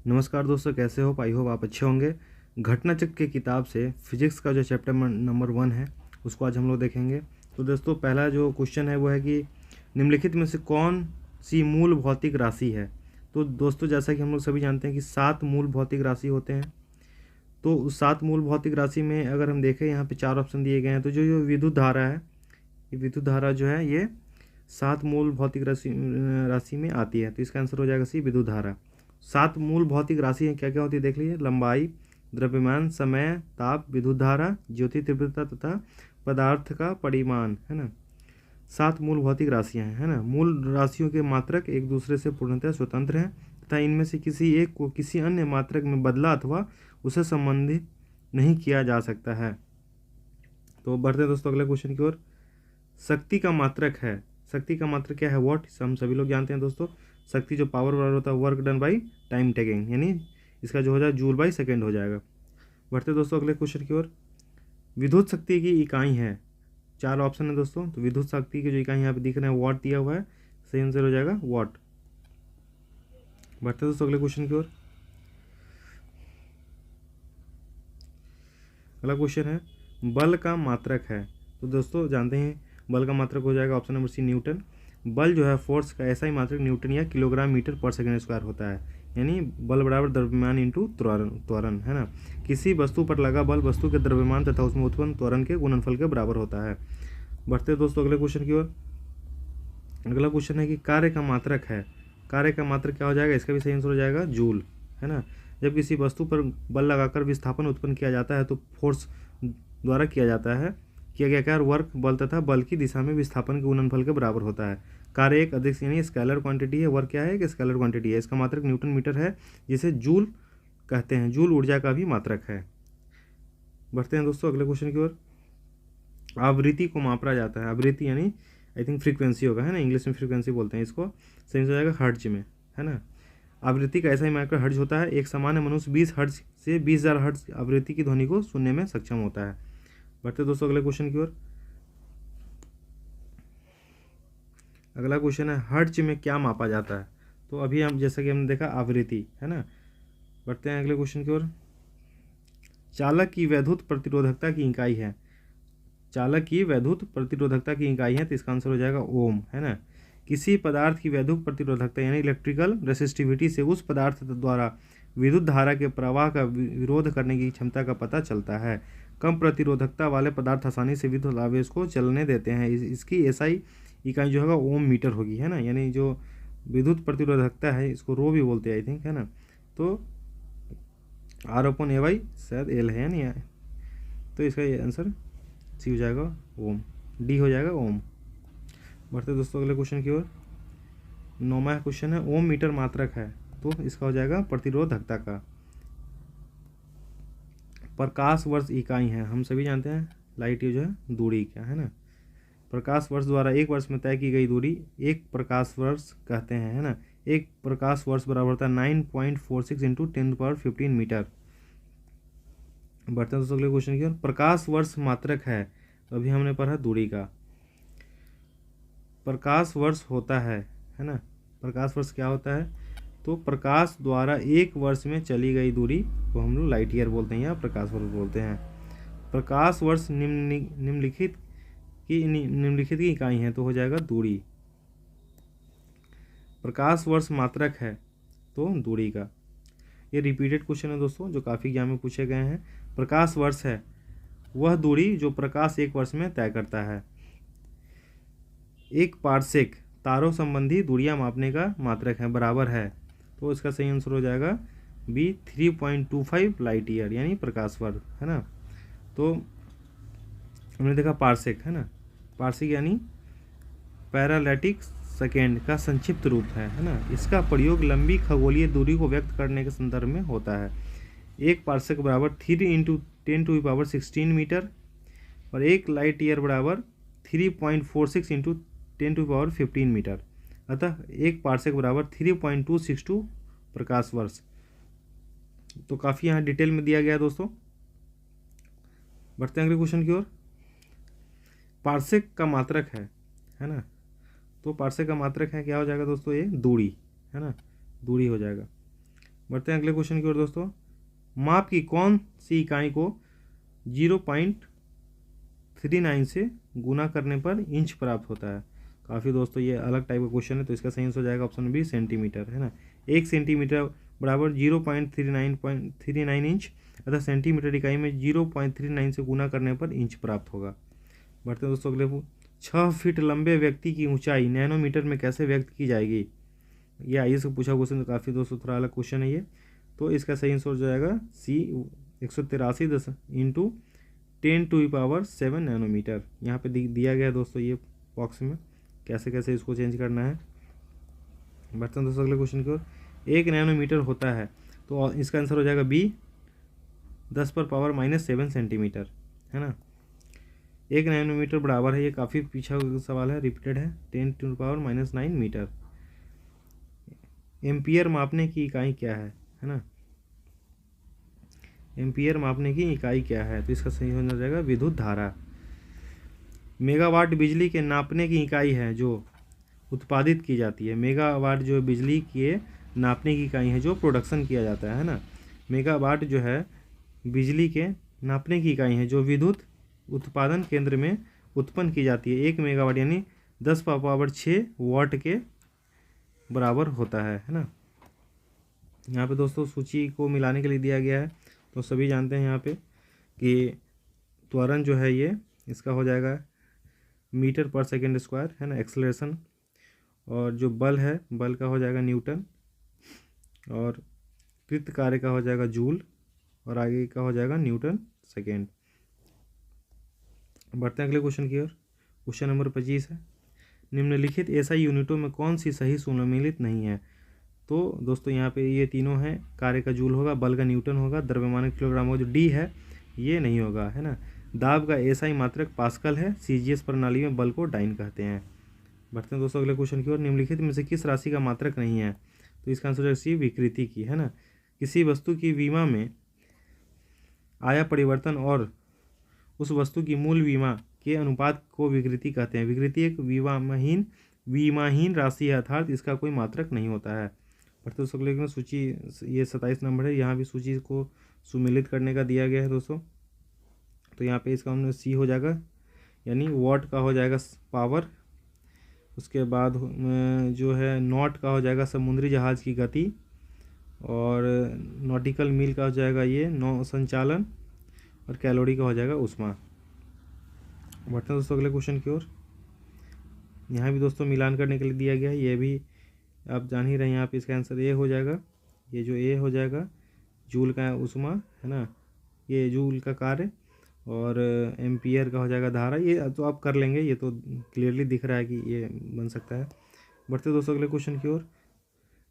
नमस्कार दोस्तों, कैसे हो? आई होप आप अच्छे होंगे। घटना चक्र की किताब से फिजिक्स का जो चैप्टर नंबर 1 है उसको आज हम लोग देखेंगे। तो दोस्तों, पहला जो क्वेश्चन है वो है कि निम्नलिखित में से कौन सी मूल भौतिक राशि है। तो दोस्तों, जैसा कि हम लोग सभी जानते हैं कि 7 मूल भौतिक राशि होते हैं। तो उस 7 मूल भौतिक राशि में अगर हम देखें, यहाँ पे 4 ऑप्शन दिए गए हैं। तो जो विद्युत धारा है, ये विद्युत धारा जो है ये 7 मूल भौतिक राशि राशि में आती है। तो इसका आंसर हो जाएगा सी, विद्युत धारा। 7 मूल भौतिक राशि हैं, क्या क्या होती है देख लीजिए। लंबाई, द्रव्यमान, समय, ताप, विद्युत धारा, ज्योति तीव्रता तथा पदार्थ का परिमाण, है ना। 7 मूल भौतिक राशियां हैं, है ना। मूल राशियों के मात्रक एक दूसरे से पूर्णतः स्वतंत्र हैं तथा इनमें से किसी एक को किसी अन्य मात्रक में बदला अथवा उसे संबंधित नहीं किया जा सकता है। तो बढ़ते हैं दोस्तों अगले क्वेश्चन की ओर। शक्ति का मात्रक है, शक्ति का मात्रक क्या है? वॉट, हम सभी लोग जानते हैं दोस्तों। शक्ति जो पावर बराबर होता है work done by time taking, यानी इसका जो हो जाए जूल बाई सेकेंड हो जाएगा। बढ़ते दोस्तों अगले क्वेश्चन की ओर। विद्युत शक्ति की इकाई है, 4 ऑप्शन है दोस्तों। तो विद्युत शक्ति की जो इकाई यहाँ पे दिख रहे हैं वॉट दिया हुआ है, सही आंसर हो जाएगा वॉट। बढ़ते दोस्तों अगले क्वेश्चन की ओर। अगला क्वेश्चन है बल का मात्रक है। तो दोस्तों जानते हैं बल का मात्रक हो जाएगा ऑप्शन नंबर सी, न्यूटन। बल जो है फोर्स का ऐसा ही मात्रक न्यूटन या किलोग्राम मीटर पर सेकंड स्क्वायर होता है, यानी बल बराबर द्रव्यमान इंटू त्वरण, है ना। किसी वस्तु पर लगा बल वस्तु के द्रव्यमान तथा उसमें उत्पन्न त्वरण के गुणनफल के बराबर होता है। बढ़ते दोस्तों अगले क्वेश्चन की ओर। अगला क्वेश्चन है कि कार्य का मात्रक है। कार्य का मात्रक क्या हो जाएगा? इसका भी सही आंसर हो जाएगा जूल, है ना। जब किसी वस्तु पर बल लगाकर विस्थापन उत्पन्न किया जाता है तो फोर्स द्वारा किया जाता है, किया गया कार्य वर्क बल तथा बल की दिशा में विस्थापन के गुणनफल के बराबर होता है। कार्य एक अधिक यानी स्केलर क्वांटिटी है, वर्क क्या है? एक स्केलर क्वांटिटी है। इसका मात्रक न्यूटन मीटर है, जिसे जूल कहते हैं। जूल ऊर्जा का भी मात्रक है। बढ़ते हैं दोस्तों अगले क्वेश्चन की ओर। आवृत्ति को मापा जाता है, आवृत्ति यानी आई थिंक फ्रीक्वेंसी होगा, है ना। इंग्लिश में फ्रीक्वेंसी बोलते हैं इसको, सही हो जाएगा हर्ट्ज में, है ना। आवृत्ति का ऐसा ही मात्रक हर्ट्ज होता है। एक सामान्य मनुष्य 20 हर्ट्ज से 20,000 हर्ट्ज आवृत्ति की ध्वनि को सुनने में सक्षम होता है। बढ़ते दोस्तों अगले क्वेश्चन की ओर। अगला क्वेश्चन है हर्ट्ज में क्या मापा जाता है। तो अभी हम जैसा कि हमने देखा आवृत्ति, है ना। बढ़ते हैं अगले क्वेश्चन की ओर। चालक की वैद्युत प्रतिरोधकता की इकाई है, चालक की वैद्युत प्रतिरोधकता की इकाई है, तो इसका आंसर हो जाएगा ओम, है ना। किसी पदार्थ की वैद्युत प्रतिरोधकता यानी इलेक्ट्रिकल रेसिस्टिविटी से उस पदार्थ द्वारा विद्युत धारा के प्रवाह का विरोध करने की क्षमता का पता चलता है। कम प्रतिरोधकता वाले पदार्थ आसानी से विद्युत आवेश को चलने देते हैं। इसकी एसआई इकाई जो होगा ओम मीटर होगी, है ना। यानी जो विद्युत प्रतिरोधकता है इसको रो भी बोलते हैं आई थिंक, है ना। तो R/A/Y शायद एल है, यानी तो इसका आंसर सी हो जाएगा ओम, डी हो जाएगा ओम। बढ़ते दोस्तों अगले क्वेश्चन की ओर। 9वां क्वेश्चन है ओम मीटर मात्रक है, तो इसका हो जाएगा प्रतिरोधकता का। प्रकाश वर्ष इकाई है, हम सभी जानते हैं लाइट ये जो है दूरी क्या है ना। प्रकाश वर्ष द्वारा एक वर्ष में तय की गई दूरी एक प्रकाश वर्ष कहते हैं, है ना। एक प्रकाश वर्ष बराबर होता है 9.46 इंटू 10⁻15 मीटर। बढ़ते हैं दोस्तों अगले क्वेश्चन की ओर। प्रकाश वर्ष मात्रक है, तो अभी हमने पढ़ा दूरी का। प्रकाश वर्ष होता है ना। प्रकाश वर्ष क्या होता है? तो प्रकाश द्वारा एक वर्ष में चली गई दूरी को हम लोग लाइट ईयर बोलते हैं या प्रकाश वर्ष बोलते हैं। प्रकाश वर्ष निम्नलिखित की इकाई है, तो हो जाएगा दूरी। प्रकाश वर्ष मात्रक है तो दूरी का। ये रिपीटेड क्वेश्चन है दोस्तों, जो काफ़ी एग्जाम में पूछे गए हैं। प्रकाश वर्ष है वह दूरी जो प्रकाश एक वर्ष में तय करता है। एक पारसेक तारों संबंधी दूरियां मापने का मात्रक है, बराबर है। तो इसका सही आंसर हो जाएगा बी, 3.25 लाइट ईयर यानी प्रकाश वर्ष, है ना। तो हमने देखा पारसेक, है ना। पारसेक यानी पैरालैटिक सेकेंड का संक्षिप्त रूप है ना। इसका प्रयोग लंबी खगोलीय दूरी को व्यक्त करने के संदर्भ में होता है। एक पारसेक बराबर 3 इंटू 10⁻16 मीटर और एक लाइट ईयर बराबर 3.46 इंटू 10⁻15 मीटर। अतः एक पारसेक बराबर 3.262 प्रकाश वर्ष। तो काफ़ी यहाँ डिटेल में दिया गया है दोस्तों। बढ़ते हैं अगले क्वेश्चन की ओर। पारसेक का मात्रक है ना। तो पारसेक का मात्रक है क्या हो जाएगा दोस्तों? ये दूरी, है ना, दूरी हो जाएगा। बढ़ते हैं अगले क्वेश्चन की ओर दोस्तों। माप की कौन सी इकाई को 0.39 से गुना करने पर इंच प्राप्त होता है? काफ़ी दोस्तों ये अलग टाइप का क्वेश्चन है, तो इसका सही आंसर हो जाएगा ऑप्शन बी सेंटीमीटर, है ना। 1 सेंटीमीटर बराबर 0.39 इंच, अतः सेंटीमीटर इकाई में 0.39 से गुना करने पर इंच प्राप्त होगा। बढ़ते हैं दोस्तों अगले 6 फीट लंबे व्यक्ति की ऊंचाई नैनोमीटर में कैसे व्यक्त की जाएगी? ये आइए से पूछा क्वेश्चन, काफ़ी दोस्तों थोड़ा अलग क्वेश्चन है ये। तो इसका सही आंसर हो जाएगा सी 183 इंटू 10⁻7 नैनोमीटर। यहाँ पे दिया गया है दोस्तों ये बॉक्स में, कैसे कैसे इसको चेंज करना है। बढ़ते हैं दोस्तों अगले क्वेश्चन की ओर। 1 नैनोमीटर होता है, तो इसका आंसर हो जाएगा बी 10⁻⁻7 सेंटीमीटर, है ना। 1 नैनोमीटर बराबर है, ये काफ़ी पीछा सवाल है, रिपीटेड है, 10⁻⁹ मीटर। एम्पियर मापने की इकाई क्या है ना। एम्पियर मापने की इकाई क्या है? तो इसका सही हो जाएगा विद्युत धारा। मेगावाट बिजली के नापने की इकाई है जो उत्पादित की जाती है। मेगावाट जो बिजली के नापने की इकाई है जो प्रोडक्शन किया जाता है ना। मेगावाट जो है बिजली के नापने की इकाई है जो विद्युत उत्पादन केंद्र में उत्पन्न की जाती है। 1 मेगावाट यानी 10⁻6 वाट के बराबर होता है ना। यहाँ पे दोस्तों सूची को मिलाने के लिए दिया गया है, तो सभी जानते हैं यहाँ पे कि त्वरण जो है ये इसका हो जाएगा मीटर पर सेकेंड स्क्वायर, है ना, एक्सेलरेशन। और जो बल है, बल का हो जाएगा न्यूटन, और कृत कार्य का हो जाएगा जूल, और आगे का हो जाएगा न्यूटन सेकेंड। बढ़ते हैं अगले क्वेश्चन की ओर। क्वेश्चन नंबर 25 है, निम्नलिखित एसआई यूनिटों में कौन सी सही सुमेलित नहीं है? तो दोस्तों यहाँ पे ये तीनों हैं, कार्य का जूल होगा, बल का न्यूटन होगा, द्रव्यमान किलोग्राम होगा, जो डी है ये नहीं होगा, है ना। दाब का एसआई मात्रक पास्कल है, सीजीएस प्रणाली में बल को डाइन कहते हैं। बढ़ते हैं दोस्तों अगले क्वेश्चन की ओर। निम्नलिखित में से किस राशि का मात्रक नहीं है? तो इसका आंसर है सी विकृति की, है ना। किसी वस्तु की विमा में आया परिवर्तन और उस वस्तु की मूल विमा के अनुपात को विकृति कहते हैं। विकृति एक विमाहीन राशि है, अर्थात इसका कोई मात्रक नहीं होता है। बढ़ते दोस्तों अगले सूची, ये 27 नंबर है, यहाँ भी सूची को सुमेलित करने का दिया गया है दोस्तों। तो यहाँ पे इसका हमने सी हो जाएगा, यानी वॉट का हो जाएगा पावर। उसके बाद जो है नॉट का हो जाएगा समुद्री जहाज़ की गति, और नॉटिकल मील का हो जाएगा ये नौ संचालन, और कैलोरी का हो जाएगा ऊष्मा। बढ़ते हैं दोस्तों अगले क्वेश्चन की ओर। यहाँ भी दोस्तों मिलान करने के लिए दिया गया है, ये भी आप जान ही रहे हैं। यहाँ पे इसका आंसर ए हो जाएगा, ये जो ए हो जाएगा जूल का ऊष्मा, है ना, ये जूल का कार्य, और एम्पियर का हो जाएगा धारा। ये तो आप कर लेंगे, ये तो क्लियरली दिख रहा है कि ये बन सकता है। बढ़ते दोस्तों अगले क्वेश्चन की ओर।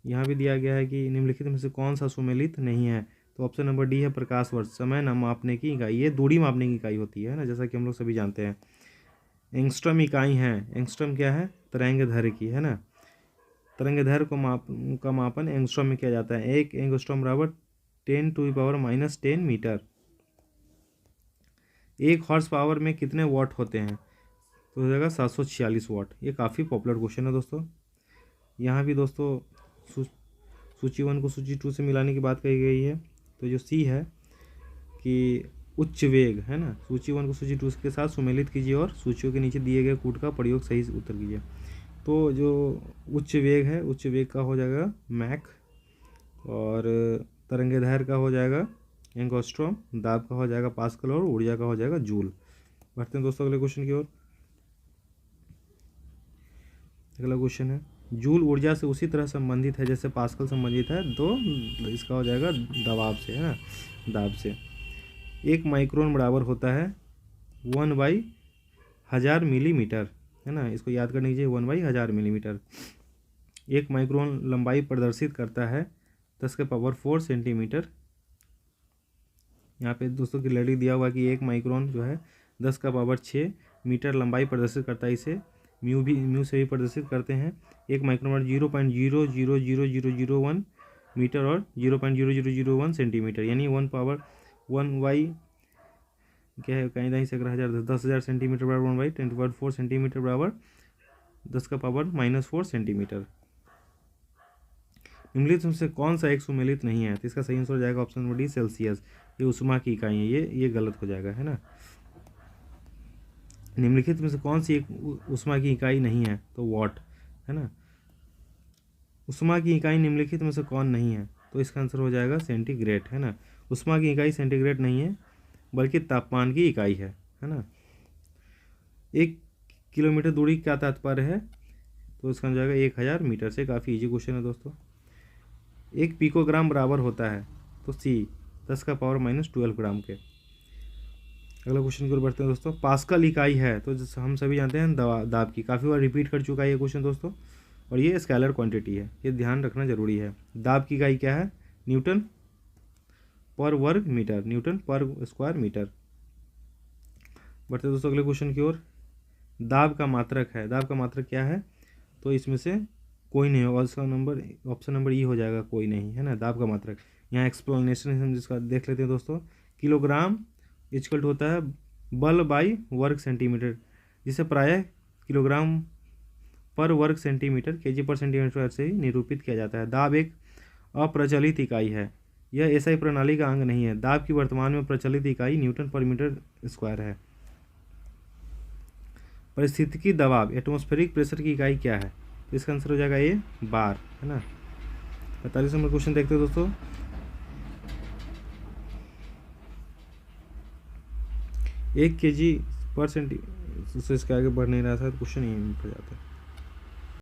यहाँ भी दिया गया है कि निम्नलिखित में से कौन सा सुमेलित नहीं है? तो ऑप्शन नंबर डी है प्रकाश वर्ष। समय न मापने की इकाई, ये दूरी मापने की इकाई होती है ना, जैसा कि हम लोग सभी जानते हैं। एंगस्ट्रम इकाई है, एंगस्ट्रम क्या है? तरंग दैर्घ्य की, है ना। तरंग दैर्घ्य का मापन एंगस्ट्रम में किया जाता है। 1 एंगस्ट्रम बराबर 10⁻⁻10 मीटर। 1 हॉर्स पावर में कितने वाट होते हैं? तो हो जाएगा 746 वाट। ये काफ़ी पॉपुलर क्वेश्चन है दोस्तों। यहाँ भी दोस्तों सूची 1 को सूची 2 से मिलाने की बात कही गई है। तो जो सी है कि उच्च वेग, है ना, सूची 1 को सूची 2 के साथ सुमेलित कीजिए और सूचियों के नीचे दिए गए कूट का प्रयोग सही से उत्तर कीजिए। तो जो उच्च वेग है, उच्च वेग का हो जाएगा मैक, और तरंग दैर्घ्य का हो जाएगा एंगस्ट्रॉम, दाब का हो जाएगा पास्कल, और ऊर्जा का हो जाएगा जूल। बढ़ते हैं दोस्तों अगले क्वेश्चन की ओर। अगला क्वेश्चन है, जूल ऊर्जा से उसी तरह संबंधित है जैसे पास्कल संबंधित है, तो इसका हो जाएगा दबाव से, है ना, दाब से। 1 माइक्रोन बराबर होता है 1/1000 मिलीमीटर, है ना। इसको याद करने कीजिए, 1/1000 मिलीमीटर। 1 माइक्रोन लंबाई प्रदर्शित करता है 10⁴ सेंटीमीटर। यहाँ पे दोस्तों की लड़ी दिया हुआ कि 1 माइक्रोन जो है 10⁶ मीटर लंबाई प्रदर्शित करता है। इसे म्यू से भी प्रदर्शित करते हैं। 1 माइक्रोन 0.00001 मीटर और 0.0001 सेंटीमीटर, यानी 1 क्या है, कहीं नहीं सक रहा, 10,000 सेंटीमीटर बराबर 1/10⁴ सेंटीमीटर बराबर 10⁻⁻4 सेंटीमीटर। निम्नलिखित में से कौन सा एक सुमेलित नहीं है? तो इसका सही आंसर हो जाएगा ऑप्शन नंबर डी, सेल्सियस। ये उष्मा की इकाई है, ये गलत हो जाएगा, है ना। निम्नलिखित में से कौन सी एक उष्मा की इकाई नहीं है? तो वॉट, है ना। उष्मा की इकाई निम्नलिखित में से कौन नहीं है? तो इसका आंसर हो जाएगा सेंटीग्रेड, है ना। उष्मा की इकाई सेंटीग्रेड नहीं है, बल्कि तापमान की इकाई है ना। 1 किलोमीटर दूरी का तात्पर्य है? तो इसका हो जाएगा 1000 मीटर से। काफ़ी इजी क्वेश्चन है दोस्तों। 1 पिकोग्राम बराबर होता है? तो सी 10⁻⁻12 ग्राम के। अगला क्वेश्चन की ओर बढ़ते हैं दोस्तों। पास्कल इकाई है, तो जैसे हम सभी जानते हैं दाब की। काफ़ी बार रिपीट कर चुका है ये क्वेश्चन दोस्तों, और ये स्केलर क्वांटिटी है, ये ध्यान रखना जरूरी है। दाब की इकाई क्या है? न्यूटन पर वर्ग मीटर, न्यूटन पर स्क्वायर मीटर। बढ़ते हैं दोस्तों अगले क्वेश्चन की ओर। दाब का मात्रक है, दाब का मात्रक क्या है? तो इसमें से कोई नहीं होगा, इसका नंबर ऑप्शन नंबर ई हो जाएगा, कोई नहीं, है ना। दाब का मात्रक यहाँ एक्सप्लेनेशन हम जिसका देख लेते हैं दोस्तों। किलोग्राम इक्वल होता है बल बाई वर्ग सेंटीमीटर, जिसे प्रायः किलोग्राम पर वर्ग सेंटीमीटर, केजी पर सेंटीमीटर से ही निरूपित किया जाता है। दाब एक अप्रचलित इकाई है, यह एसआई प्रणाली का अंग नहीं है। दाब की वर्तमान में प्रचलित इकाई न्यूटन पर मीटर स्क्वायर है। परिस्थितिकी दबाव एटमॉस्फेरिक प्रेशर की इकाई क्या है? तो इसका आंसर हो जाएगा ये बार, है ना। 45 नंबर क्वेश्चन देखते हैं दोस्तों। 1 kg पर सेंटी, उससे इसके आगे बढ़ नहीं रहा था, तो क्वेश्चन यहीं पर जाता है।